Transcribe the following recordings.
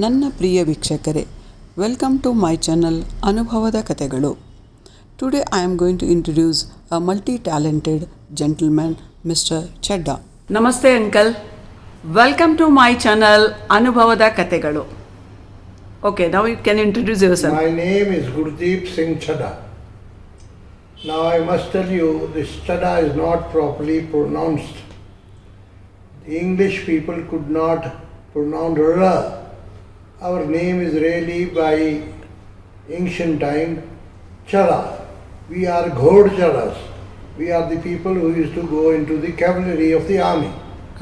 ನನ್ನ ಪ್ರಿಯ ವೀಕ್ಷಕರೇ, welcome to my channel ಅನುಭವದ ಕಥೆಗಳು. Today I am going to introduce a multi talented gentleman, mister Chadha. ನಮಸ್ತೆ uncle, welcome to my channel ಅನುಭವದ ಕಥೆಗಳು. Okay, now you can introduce yourself. My name is Gurdeep Singh Chadha. Now I must tell you, this Chadha is not properly pronounced. The English people could not pronounce R. Our name is really by ancient time Chada. We are Ghod Chadas. We are the people who used to go into the cavalry of the army.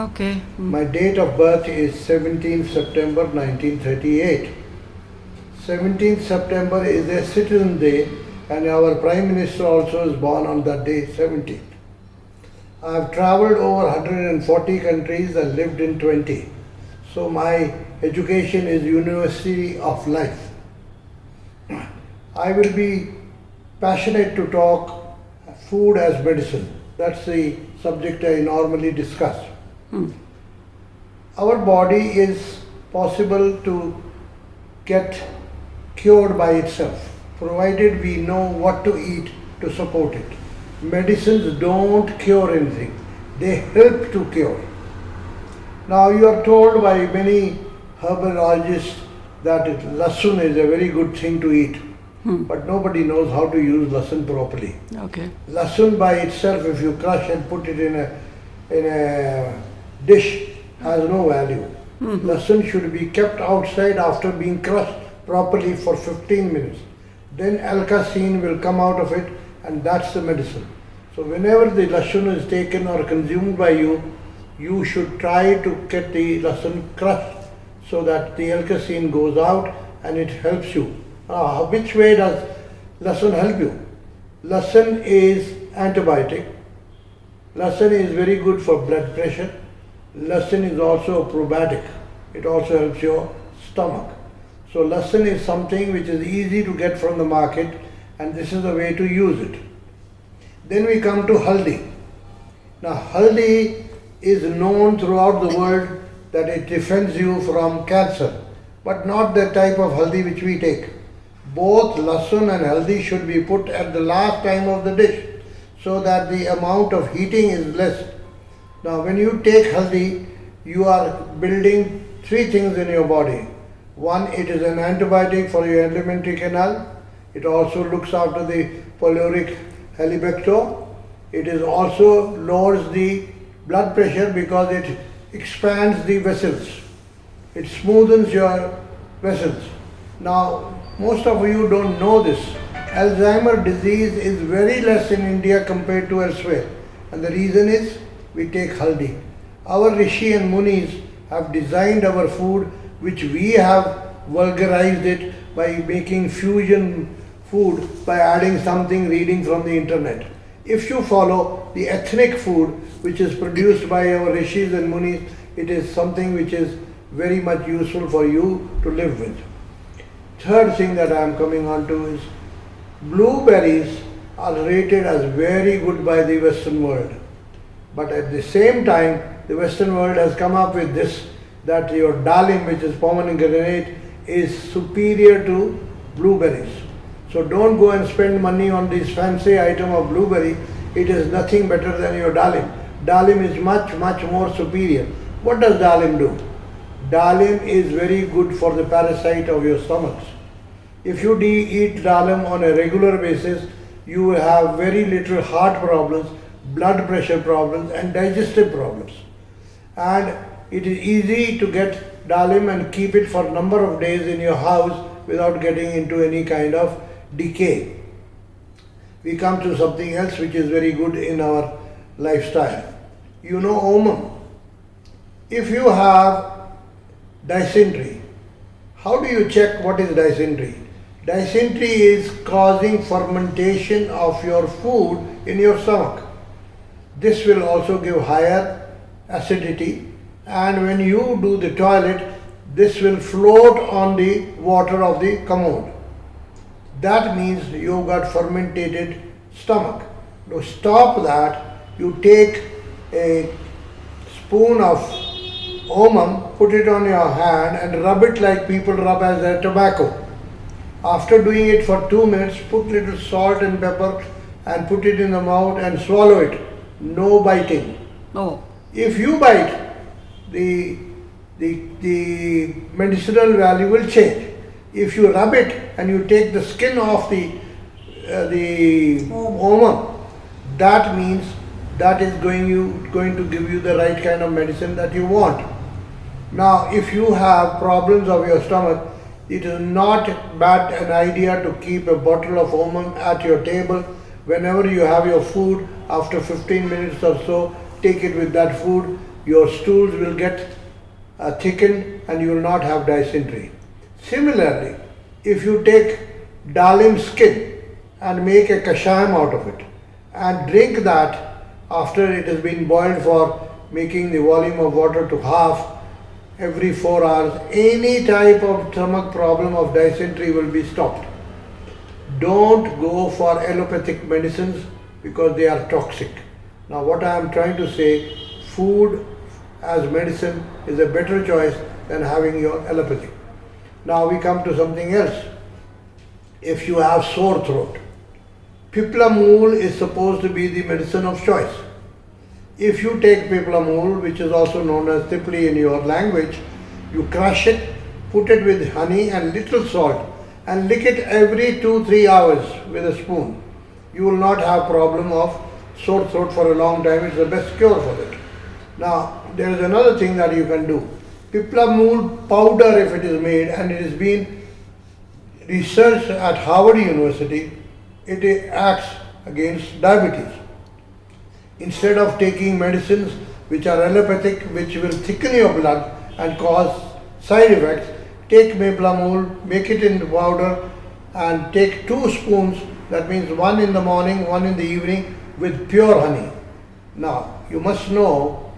Okay. My date of birth is 17th September 1938. 17th September is a Citizen Day, and our Prime Minister also is born on that day, 17th. I have travelled over 140 countries and lived in 20. So my education is University of Life. I will be passionate to talk food as medicine. That's the subject I normally discuss. Our body is possible to get cured by itself, provided we know what to eat to support it. Medicines don't cure anything, they help to cure. Now you are told by many herbologists that lasun is a very good thing to eat, but nobody knows how to use lasun properly. Okay. Lasun by itself, if you crush and put it in a dish, has no value. Lasun should be kept outside after being crushed properly for 15 minutes. Then alkacin will come out of it, and that's the medicine. So whenever the lasun is taken or consumed by you, you should try to get the lasun crushed so that the alkacin goes out and it helps you. Which way does lasun help you? Lasun is antibiotic. Lasun is very good for blood pressure. Lasun is also a probiotic. It also helps your stomach. So lasun is something which is easy to get from the market, and this is the way to use it. Then we come to haldi. Now haldi is known throughout the world that it defends you from cancer, but not the type of haldi which we take. Both lasun and haldi should be put at the last time of the dish so that the amount of heating is less. Now when you take haldi, you are building three things in your body. One, it is an antibiotic for your alimentary canal. It also looks after the pyloric helicobacter. It is also lowers the blood pressure because it expands the vessels. It smoothens your vessels. Now, most of you don't know this. Alzheimer's disease is very less in India compared to elsewhere. And the reason is we take haldi. Our Rishi and Munis have designed our food, which we have vulgarized it by making fusion food by adding something reading from the internet. If you follow the ethnic food which is produced by our rishis and munis, it is something which is very much useful for you to live with. Third thing that I am coming on to is blueberries are rated as very good by the Western world. But at the same time, the Western world has come up with this, that your dalim, which is pomegranate, is superior to blueberries. So don't go and spend money on this fancy item of blueberry. It is nothing better than your dalim. Dalim is much, much more superior. What does dalim do? Dalim is very good for the parasite of your stomachs. If you eat dalim on a regular basis, you will have very little heart problems, blood pressure problems, and digestive problems. And it is easy to get dalim and keep it for a number of days in your house without getting into any kind of decay. We come to something else which is very good in our lifestyle. You know omum. If you have dysentery, how do you check what is dysentery? Dysentery is causing fermentation of your food in your stomach. This will also give higher acidity, and when you do the toilet, this will float on the water of the commode. That means you've got fermented stomach. To stop that, you take a spoon of omum, put it on your hand and rub it like people rub as a tobacco. After doing it for 2 minutes, put little salt and pepper and put it in the mouth and swallow it. No biting. Oh, If you bite, the medicinal value will change. If you rub it and you take the skin off the omum, that means that is going to give you the right kind of medicine that you want. Now, if you have problems of your stomach, it is not bad an idea to keep a bottle of omum at your table. Whenever you have your food, after 15 minutes or so, take it with that food. Your stools will get thickened and you will not have dysentery. Similarly, if you take dalim skin and make a kashayam out of it and drink that after it has been boiled for making the volume of water to half every 4 hours, any type of stomach problem of dysentery will be stopped. Don't go for allopathic medicines because they are toxic. Now what I am trying to say, food as medicine is a better choice than having your allopathic. Now we come to something else. If you have sore throat, piplamul is supposed to be the medicine of choice. If you take piplamul, which is also known as tipli in your language, you crush it, put it with honey and little salt and lick it every 2-3 hours with a spoon. You will not have problem of sore throat for a long time. It's the best cure for it. Now, there is another thing that you can do. Piplamul powder, if it is made and it is being researched at Harvard University, it acts against diabetes. Instead of taking medicines which are allopathic, which will thicken your blood and cause side effects, take piplamul, make it into powder and take 2 spoons, that means 1 in the morning, 1 in the evening with pure honey. Now, you must know,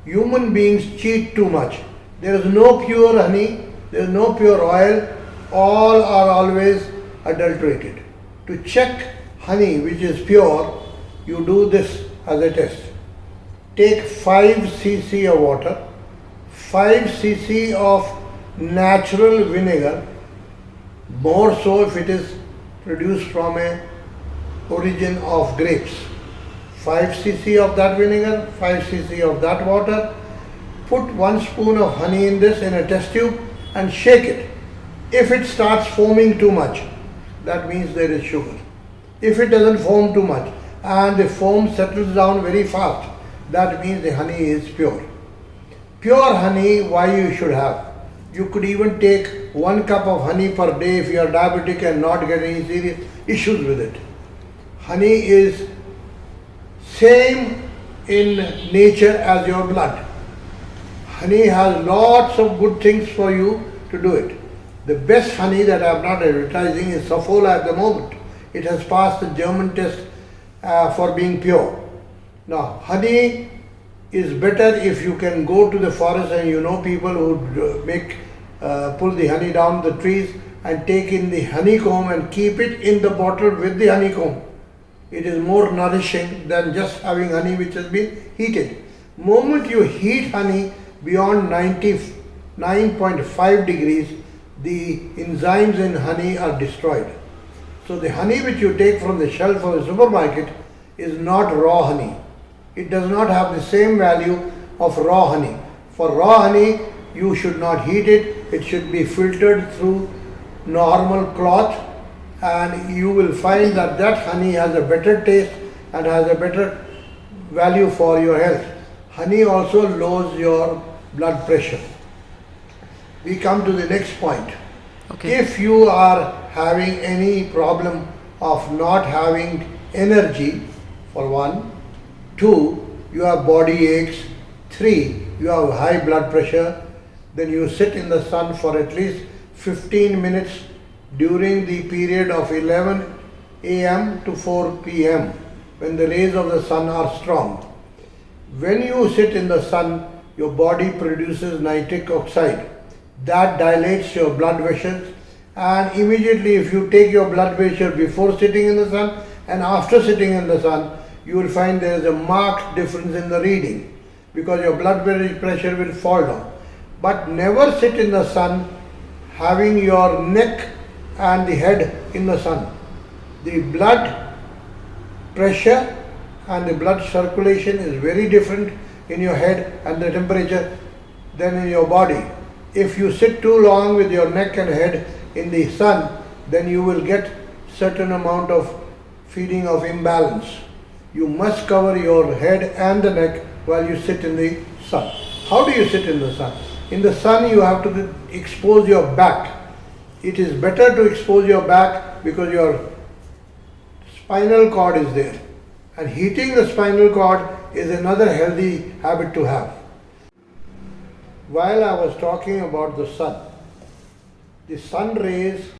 human beings cheat too much. There is no pure honey, there is no pure oil, all are always adulterated. To check honey which is pure, you do this as a test. Take 5 cc of water, 5 cc of natural vinegar, more so if it is produced from a origin of grapes. 5 cc of that vinegar, 5 cc of that water, put 1 spoon of honey in this in a test tube and shake it. If it starts foaming too much, that means there is sugar. If it doesn't foam too much and the foam settles down very fast, that means the honey is pure. Pure honey, why you should have? You could even take 1 cup of honey per day if you are diabetic and not get any serious issues with it. Honey is same in nature as your blood. Honey has lots of good things for you to do it. The best honey that I am not advertising is Safola at the moment. It has passed the German test for being pure. Now, honey is better if you can go to the forest and you know people who pull the honey down the trees and take in the honeycomb and keep it in the bottle with the honeycomb. It is more nourishing than just having honey which has been heated. Moment you heat honey beyond 99.5 degrees, the enzymes in honey are destroyed. So the honey which you take from the shelf of the supermarket is not raw honey. It does not have the same value of raw honey. For raw honey, you should not heat it. It should be filtered through normal cloth, and you will find that that honey has a better taste and has a better value for your health. Honey also lowers your blood pressure. We come to the next point. okay. If you are having any problem of not having energy, for 1, 2, you have body aches, 3, you have high blood pressure, then you sit in the sun for at least 15 minutes during the period of 11 a.m. to 4 p.m. when the rays of the sun are strong. When you sit in the sun, your body produces nitric oxide. That dilates your blood vessels, and immediately if you take your blood pressure before sitting in the sun and after sitting in the sun, you will find there is a marked difference in the reading because your blood pressure will fall down. but never sit in the sun having your neck and the head in the sun. The blood pressure and the blood circulation is very different in your head and the temperature than in your body. If you sit too long with your neck and head in the sun, then you will get certain amount of feeling of imbalance. You must cover your head and the neck while you sit in the sun. How do you sit in the sun? In the sun you have to expose your back. It is better to expose your back because your spinal cord is there. And heating the spinal cord is another healthy habit to have. While I was talking about the sun rays